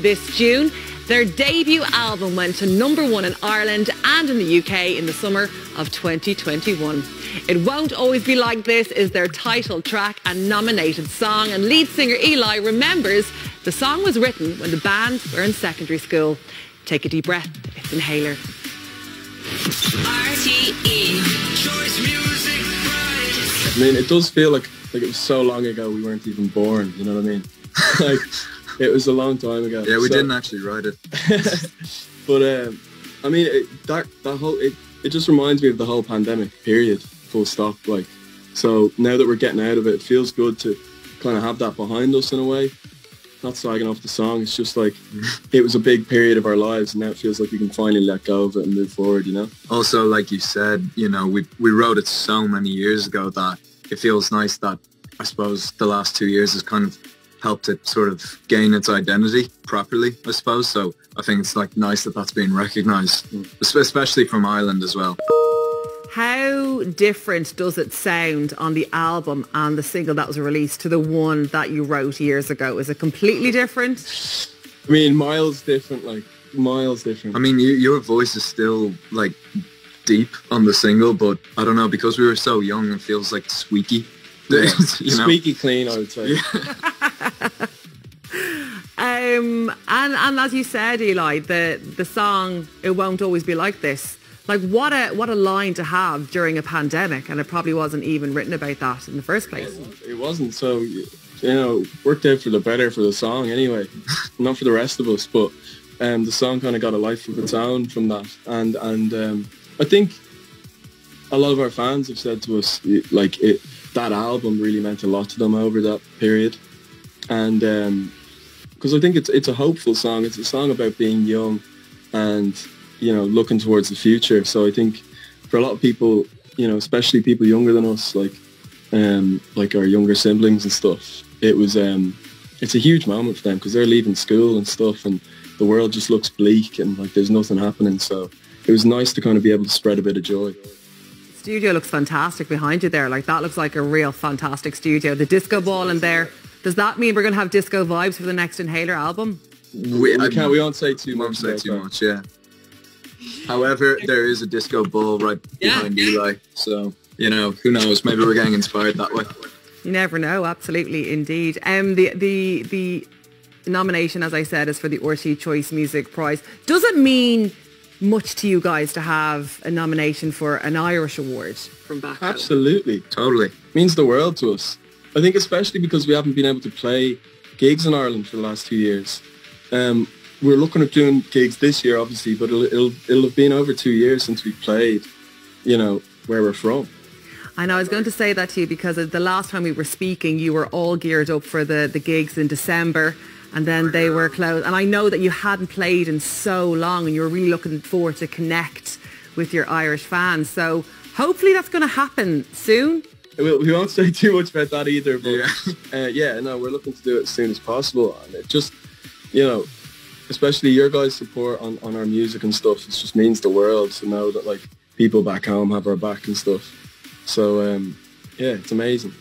this June. Their debut album went to #1 in Ireland and in the UK in the summer of 2021. It Won't Always Be Like This is their title track and nominated song, and lead singer Eli remembers the song was written when the band were in secondary school. Take a deep breath, it's Inhaler. RTE Choice Music Prize. I mean, it does feel like it was so long ago we weren't even born, you know what I mean? Like, it was a long time ago. Yeah, we didn't actually write it. But I mean, it just reminds me of the whole pandemic period, full stop. Like, so now that we're getting out of it, it feels good to kind of have that behind us in a way. Not slagging off the song, it's just like it was a big period of our lives, and now it feels like we can finally let go of it and move forward, you know? Also, like you said, you know, we wrote it so many years ago that it feels nice that I suppose the last 2 years has kind of helped it sort of gain its identity properly, I suppose. So I think it's like nice that that's being recognised, especially from Ireland as well. How different does it sound on the album and the single that was released to the one that you wrote years ago? Is it completely different? I mean, miles different, like miles different. I mean, your voice is still like deep on the single, but I don't know, because we were so young, it feels like squeaky. Yeah. You know? Squeaky clean, I would say. Yeah. And as you said, Eli, the song "It Won't Always Be Like This." Like, what a line to have during a pandemic, and it probably wasn't even written about that in the first place. It wasn't, so, you know, worked out for the better for the song anyway, not for the rest of us, but the song kind of got a life of its own from that, and I think a lot of our fans have said to us, like, that album really meant a lot to them over that period, and because I think it's a hopeful song. It's a song about being young and, you know, looking towards the future. So I think for a lot of people, you know, especially people younger than us, like our younger siblings and stuff, it's a huge moment for them because they're leaving school and stuff, and the world just looks bleak and like there's nothing happening. So it was nice to kind of be able to spread a bit of joy. The studio looks fantastic behind you there. Like, that looks like a real fantastic studio. The disco ball in there. Does that mean we're going to have disco vibes for the next Inhaler album? We won't say too much. Yeah. However, there is a disco ball right behind Eli, so, you know, who knows? Maybe we're getting inspired that way. You never know. Absolutely, indeed. The nomination, as I said, is for the RTE Choice Music Prize. Does it mean much to you guys to have a nomination for an Irish award from back home? Absolutely. Totally. It means the world to us. I think especially because we haven't been able to play gigs in Ireland for the last 2 years. We're looking at doing gigs this year, obviously, but it'll have been over 2 years since we played, you know, where we're from. I know, I was going to say that to you because the last time we were speaking, you were all geared up for the gigs in December, and then they were closed. And I know that you hadn't played in so long and you were really looking forward to connect with your Irish fans. So hopefully that's going to happen soon. We won't say too much about that either, but no, we're looking to do it as soon as possible. And it just, you know, especially your guys' support on our music and stuff, it just means the world to know that, like, people back home have our back and stuff. So, yeah, it's amazing.